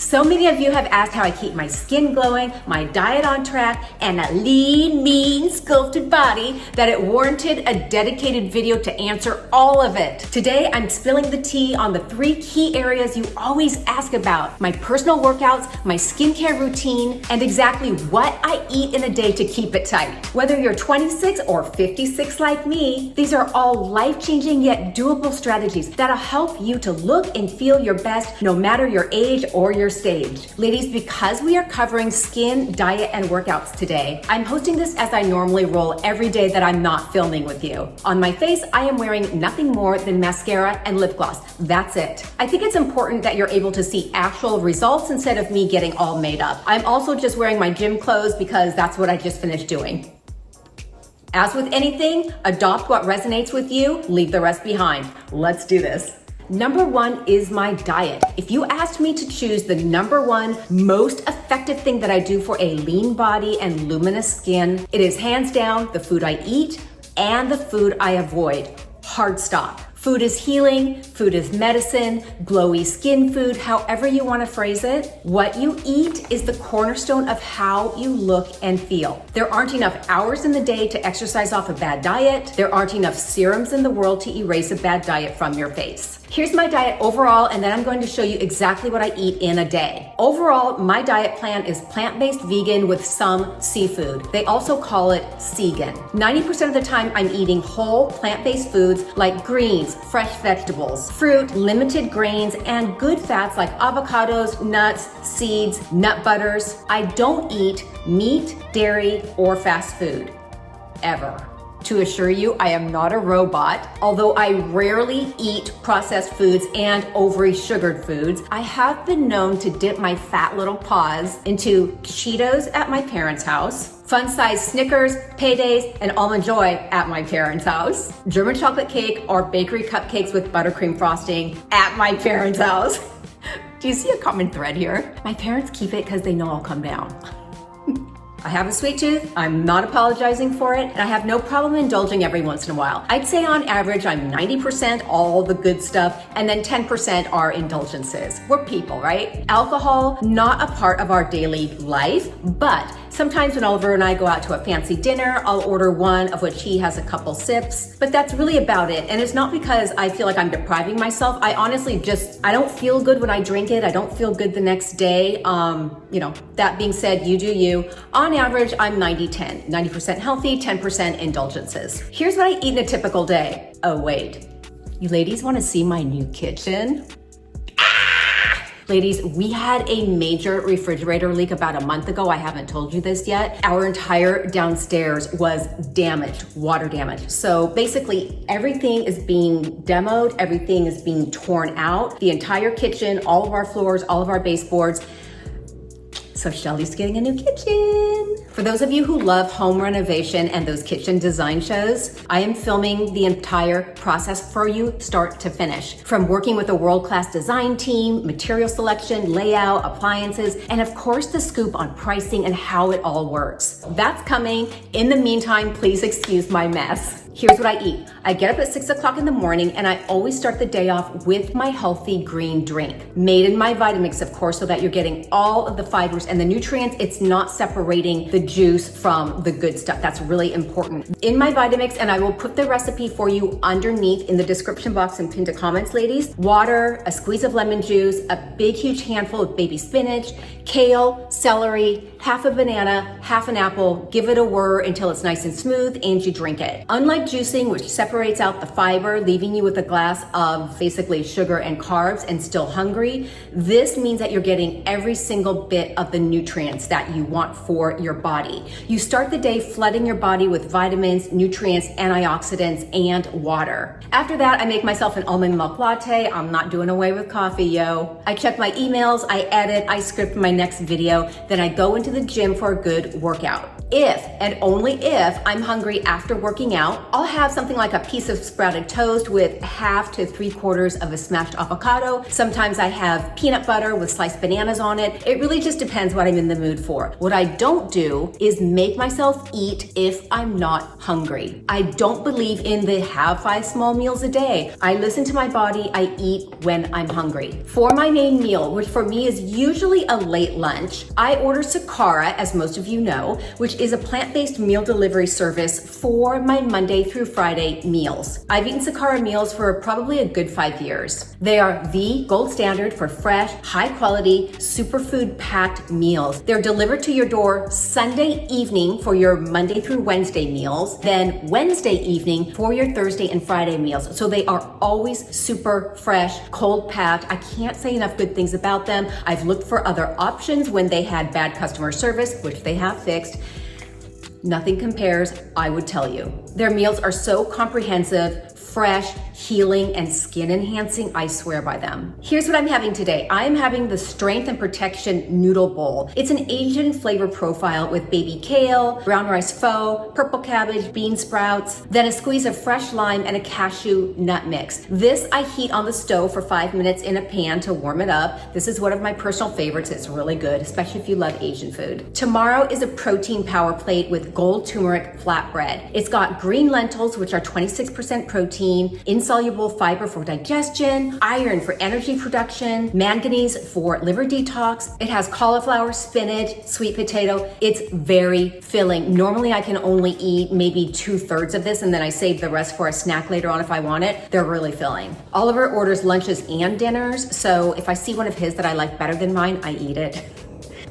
So many of you have asked how I keep my skin glowing, my diet on track, and a lean, mean, sculpted body that it warranted a dedicated video to answer all of it. Today, I'm spilling the tea on the 3 key areas you always ask about: my personal workouts, my skincare routine, and exactly what I eat in a day to keep it tight. Whether you're 26 or 56 like me, these are all life-changing yet doable strategies that'll help you to look and feel your best no matter your age or your stage. Ladies, because we are covering skin, diet, and workouts today, I'm hosting this as I normally roll every day that I'm not filming with you. On my face, I am wearing nothing more than mascara and lip gloss. That's it. I think it's important that you're able to see actual results instead of me getting all made up. I'm also just wearing my gym clothes because that's what I just finished doing. As with anything, adopt what resonates with you, leave the rest behind. Let's do this. Number 1 is my diet. If you asked me to choose the number 1 most effective thing that I do for a lean body and luminous skin, it is hands down the food I eat and the food I avoid. Hard stop. Food is healing, food is medicine, glowy skin food, however you want to phrase it. What you eat is the cornerstone of how you look and feel. There aren't enough hours in the day to exercise off a bad diet. There aren't enough serums in the world to erase a bad diet from your face. Here's my diet overall, and then I'm going to show you exactly what I eat in a day. Overall, my diet plan is plant-based vegan with some seafood. They also call it segan. 90% of the time, I'm eating whole plant-based foods like greens, fresh vegetables, fruit, limited grains, and good fats like avocados, nuts, seeds, nut butters. I don't eat meat, dairy, or fast food, ever. To assure you, I am not a robot. Although I rarely eat processed foods and overly sugared foods, I have been known to dip my fat little paws into Cheetos at my parents' house, fun-sized Snickers, Paydays, and Almond Joy at my parents' house, German chocolate cake or bakery cupcakes with buttercream frosting at my parents' house. Do you see a common thread here? My parents keep it because they know I'll come down. I have a sweet tooth, I'm not apologizing for it, and I have no problem indulging every once in a while. I'd say on average, I'm 90% all the good stuff, and then 10% are indulgences. We're people, right? Alcohol, not a part of our daily life, but sometimes when Oliver and I go out to a fancy dinner, I'll order one of which he has a couple sips, but that's really about it. And it's not because I feel like I'm depriving myself. I honestly I don't feel good when I drink it. I don't feel good the next day. That being said, you do you. On average, I'm 90-10, 90% healthy, 10% indulgences. Here's what I eat in a typical day. Oh, wait. You ladies want to see my new kitchen? Ladies, we had a major refrigerator leak about a month ago. I haven't told you this yet. Our entire downstairs was damaged, water damage. So basically everything is being demoed, everything is being torn out. The entire kitchen, all of our floors, all of our baseboards. So Shelli's getting a new kitchen. For those of you who love home renovation and those kitchen design shows, I am filming the entire process for you, start to finish. From working with a world-class design team, material selection, layout, appliances, and of course the scoop on pricing and how it all works. That's coming. In the meantime, please excuse my mess. Here's what I eat. I get up at 6 o'clock in the morning and I always start the day off with my healthy green drink. Made in my VITAMIX, of course, so that you're getting all of the fibers and the nutrients. It's not separating the juice from the good stuff. That's really important. In my VITAMIX, and I will put the recipe for you underneath in the description box and pinned to comments, ladies. Water, a squeeze of lemon juice, a big, huge handful of baby spinach, kale, celery, half a banana, half an apple, give it a whir until it's nice and smooth and you drink it. Unlike juicing, which separates out the fiber, leaving you with a glass of basically sugar and carbs and still hungry, this means that you're getting every single bit of the nutrients that you want for your body. You start the day flooding your body with vitamins, nutrients, antioxidants, and water. After that, I make myself an almond milk latte. I'm not doing away with coffee, yo. I check my emails, I edit, I script my next video, then I go into the gym for a good workout. If and only if I'm hungry after working out, I'll have something like a piece of sprouted toast with 1/2 to 3/4 of a smashed avocado. Sometimes I have peanut butter with sliced bananas on it. It really just depends what I'm in the mood for. What I don't do is make myself eat if I'm not hungry. I don't believe in the have 5 small meals a day. I listen to my body, I eat when I'm hungry. For my main meal, which for me is usually a late lunch, I order SAKARA, as most of you know, which is a plant-based meal delivery service for my Monday through Friday meals. I've eaten SAKARA meals for probably a good 5 years. They are the gold standard for fresh, high-quality, superfood-packed meals. They're delivered to your door Sunday evening for your Monday through Wednesday meals, then Wednesday evening for your Thursday and Friday meals. So they are always super fresh, cold packed. I can't say enough good things about them. I've looked for other options when they had bad customer service, which they have fixed. Nothing compares, I would tell you. Their meals are so comprehensive, fresh, healing, and skin enhancing. I swear by them. Here's what I'm having today. I am having the Strength and Protection Noodle Bowl. It's an Asian flavor profile with baby kale, brown rice pho, purple cabbage, bean sprouts, then a squeeze of fresh lime and a cashew nut mix. This I heat on the stove for 5 minutes in a pan to warm it up. This is one of my personal favorites. It's really good, especially if you love Asian food. Tomorrow is a protein power plate with gold turmeric flatbread. It's got green lentils, which are 26% protein, insoluble fiber for digestion, iron for energy production, manganese for liver detox. It has cauliflower, spinach, sweet potato. It's very filling. Normally I can only eat maybe 2/3 of this and then I save the rest for a snack later on if I want it. They're really filling. Oliver orders lunches and dinners, so if I see one of his that I like better than mine, I eat it.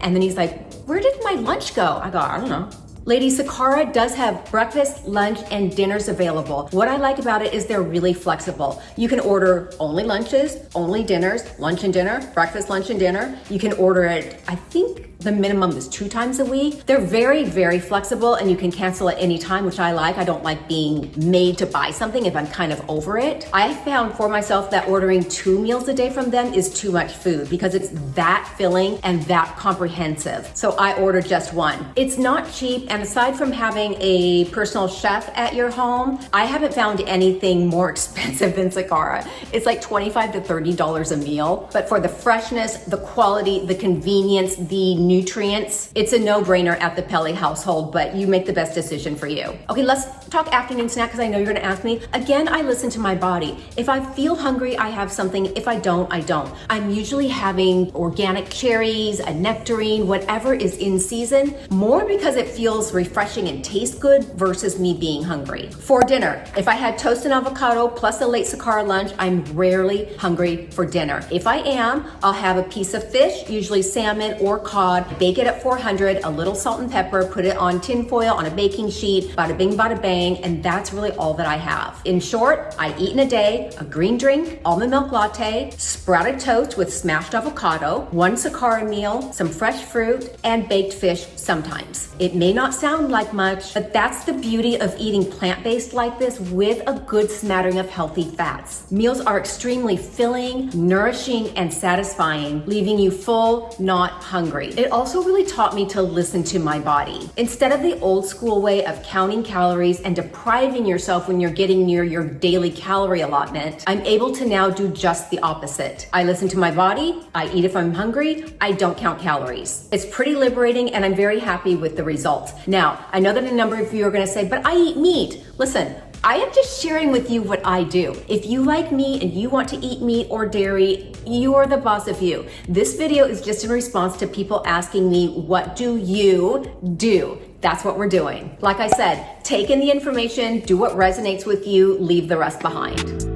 And then he's like, "Where did my lunch go?" I go, "I don't know." Ladies, SAKARA does have breakfast, lunch, and dinners available. What I like about it is they're really flexible. You can order only lunches, only dinners, lunch and dinner, breakfast, lunch, and dinner. You can order it, I think the minimum is 2 times a week. They're very, very flexible and you can cancel at any time, which I like. I don't like being made to buy something if I'm kind of over it. I found for myself that ordering 2 meals a day from them is too much food because it's that filling and that comprehensive. So I order just one. It's not cheap, and aside from having a personal chef at your home, I haven't found anything more expensive than SAKARA. It's like $25 to $30 a meal, but for the freshness, the quality, the convenience, the nutrients, it's a no-brainer at the Pelly household, but you make the best decision for you. Okay, let's talk afternoon snack because I know you're gonna ask me. Again, I listen to my body. If I feel hungry, I have something. If I don't, I don't. I'm usually having organic cherries, a nectarine, whatever is in season, more because it feels refreshing and tastes good versus me being hungry. For dinner, if I had toast and avocado plus a late SAKARA lunch, I'm rarely hungry for dinner. If I am, I'll have a piece of fish, usually salmon or cod, bake it at 400, a little salt and pepper, put it on tin foil on a baking sheet, bada bing, bada bang, and that's really all that I have. In short, I eat in a day a green drink, almond milk latte, sprouted toast with smashed avocado, 1 SAKARA meal, some fresh fruit, and baked fish sometimes. It may not sound like much, but that's the beauty of eating plant-based like this with a good smattering of healthy fats. Meals are extremely filling, nourishing, and satisfying, leaving you full, not hungry. It also really taught me to listen to my body. Instead of the old school way of counting calories and depriving yourself when you're getting near your daily calorie allotment, I'm able to now do just the opposite. I listen to my body, I eat if I'm hungry, I don't count calories. It's pretty liberating and I'm very happy with the results. Now, I know that a number of you are gonna say, but I eat meat. Listen, I am just sharing with you what I do. If you like me and you want to eat meat or dairy, you are the boss of you. This video is just in response to people asking me, what do you do? That's what we're doing. Like I said, take in the information, do what resonates with you, leave the rest behind.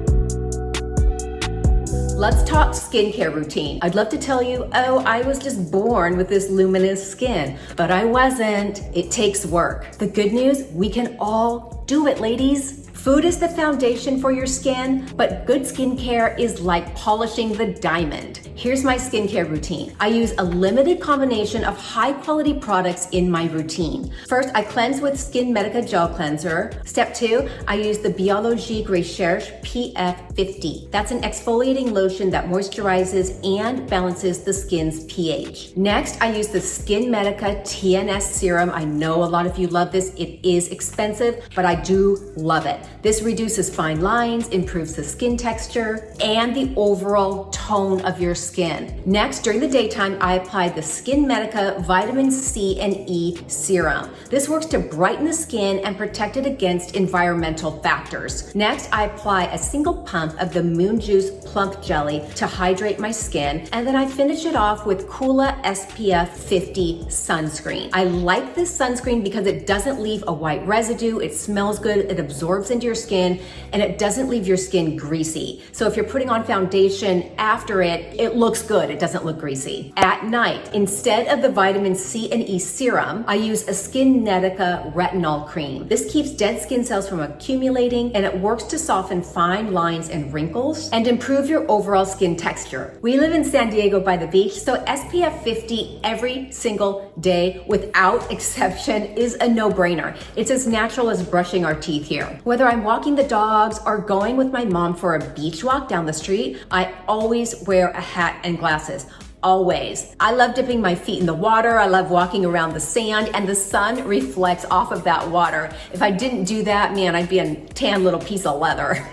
Let's talk skincare routine. I'd love to tell you, oh, I was just born with this luminous skin, but I wasn't. It takes work. The good news, we can all do it, ladies. Food is the foundation for your skin, but good skincare is like polishing the diamond. Here's my skincare routine. I use a limited combination of high quality products in my routine. First, I cleanse with Skin Medica Gel Cleanser. Step 2, I use the Biologique P50V. That's an exfoliating lotion that moisturizes and balances the skin's pH. Next, I use the Skin Medica TNS Serum. I know a lot of you love this. It is expensive, but I do love it. This reduces fine lines, improves the skin texture, and the overall tone of your skin. Next, during the daytime, I apply the Skin Medica Vitamin C and E Serum. This works to brighten the skin and protect it against environmental factors. Next, I apply a single pump of the Moon Juice Plump Jelly to hydrate my skin, and then I finish it off with Coola SPF 50 sunscreen. I like this sunscreen because it doesn't leave a white residue, it smells good, it absorbs into your skin, and it doesn't leave your skin greasy. So if you're putting on foundation after it looks good, it doesn't look greasy. At night, instead of the vitamin C and E serum, I use a Skin Medica retinol cream. This keeps dead skin cells from accumulating, and it works to soften fine lines and wrinkles and improve your overall skin texture. We live in San Diego by the beach, so SPF 50 every single day without exception is a no-brainer. It's as natural as brushing our teeth here. Whether I'm walking the dogs or going with my mom for a beach walk down the street, I always wear a hat and glasses. Always. I love dipping my feet in the water. I love walking around the sand, and the sun reflects off of that water. If I didn't do that, man, I'd be a tan little piece of leather.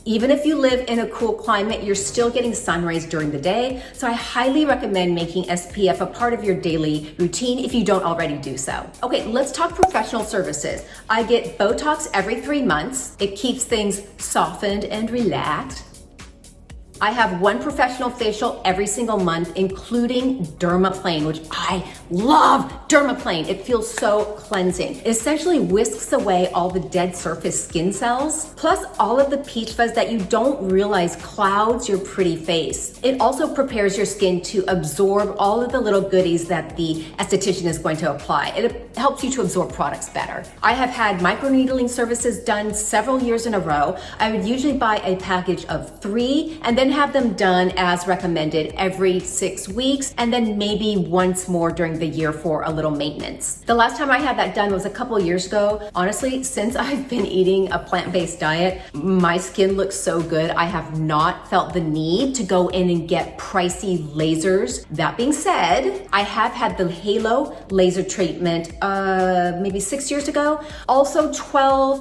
Even if you live in a cool climate, you're still getting sun rays during the day. So I highly recommend making SPF a part of your daily routine if you don't already do so. Okay, let's talk professional services. I get Botox every 3 months. It keeps things softened and relaxed. I have one professional facial every single month, including dermaplane, which I love dermaplane. It feels so cleansing. It essentially whisks away all the dead surface skin cells, plus all of the peach fuzz that you don't realize clouds your pretty face. It also prepares your skin to absorb all of the little goodies that the esthetician is going to apply. It helps you to absorb products better. I have had microneedling services done several years in a row. I would usually buy a package of 3 and then have them done as recommended every 6 weeks, and then maybe once more during the year for a little maintenance. The last time I had that done was a couple years ago. Honestly, since I've been eating a plant-based diet, my skin looks so good. I have not felt the need to go in and get pricey lasers. That being said, I have had the Halo laser treatment maybe 6 years ago. Also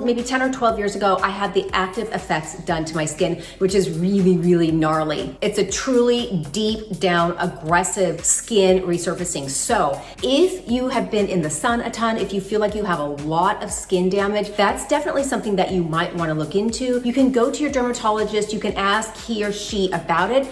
maybe 10 or 12 years ago, I had the active effects done to my skin, which is really, really gnarly. It's a truly deep down aggressive skin resurfacing. So if you have been in the sun a ton, if you feel like you have a lot of skin damage, that's definitely something that you might want to look into. You can go to your dermatologist, you can ask he or she about it.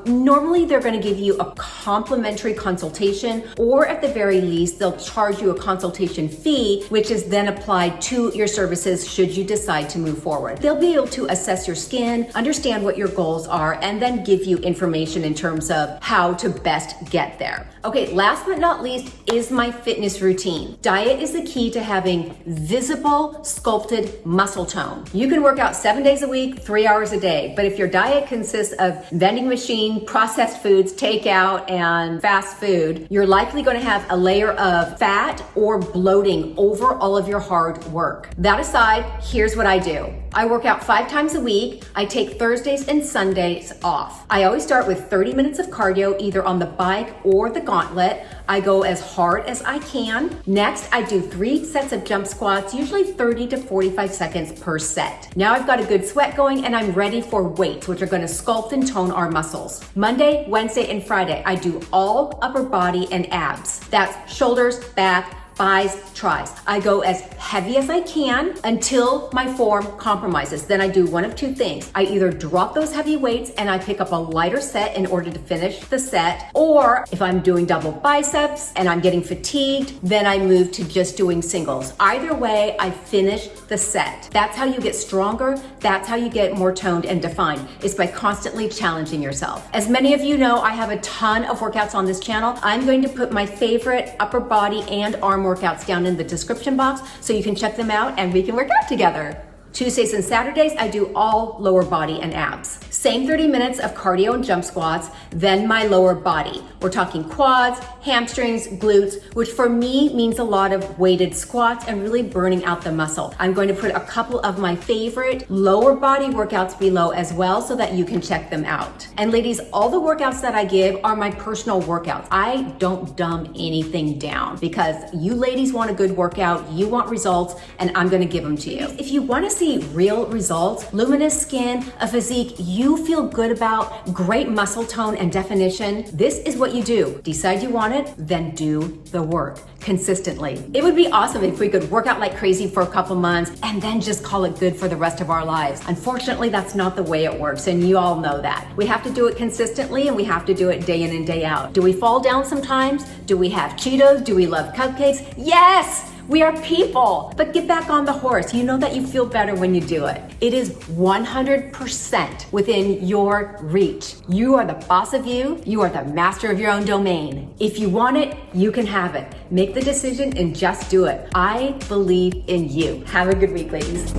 Normally they're going to give you a complimentary consultation, or at the very least, they'll charge you a consultation fee, which is then applied to your services should you decide to move forward. They'll be able to assess your skin, understand what your goals are, and then give you information in terms of how to best get there. Okay, last but not least is my fitness routine. Diet is the key to having visible, sculpted muscle tone. You can work out 7 days a week, 3 hours a day, but if your diet consists of vending machine, processed foods, takeout, and fast food, you're likely going to have a layer of fat or bloating over all of your hard work. That aside, here's what I do. I work out 5 times a week. I take Thursdays and Sundays off. I always start with 30 minutes of cardio, either on the bike or the gauntlet. I go as hard as I can. Next, I do 3 sets of jump squats, usually 30 to 45 seconds per set. Now I've got a good sweat going and I'm ready for weights, which are going to sculpt and tone our muscles. Monday, Wednesday, and Friday, I do all upper body and abs. That's shoulders, back, thighs, tries. I go as heavy as I can until my form compromises. Then I do one of 2 things. I either drop those heavy weights and I pick up a lighter set in order to finish the set, or if I'm doing double biceps and I'm getting fatigued, then I move to just doing singles. Either way, I finish the set. That's how you get stronger. That's how you get more toned and defined. It's by constantly challenging yourself. As many of you know, I have a ton of workouts on this channel. I'm going to put my favorite upper body and arm workouts down in the description box so you can check them out and we can work out together. Tuesdays and Saturdays, I do all lower body and abs. Same 30 minutes of cardio and jump squats, then my lower body. We're talking quads, hamstrings, glutes, which for me means a lot of weighted squats and really burning out the muscle. I'm going to put a couple of my favorite lower body workouts below as well so that you can check them out. And ladies, all the workouts that I give are my personal workouts. I don't dumb anything down because you ladies want a good workout, you want results, and I'm gonna give them to you. If you wanna see real results, luminous skin, a physique you feel good about, great muscle tone and definition, this is what you do. Decide you want it, then do the work consistently. It would be awesome if we could work out like crazy for a couple months and then just call it good for the rest of our lives. Unfortunately, that's not the way it works, and you all know that. We have to do it consistently, and we have to do it day in and day out. Do we fall down sometimes? Do we have Cheetos? Do we love cupcakes? Yes! We are people, but get back on the horse. You know that you feel better when you do it. It is 100% within your reach. You are the boss of you. You are the master of your own domain. If you want it, you can have it. Make the decision and just do it. I believe in you. Have a good week, ladies.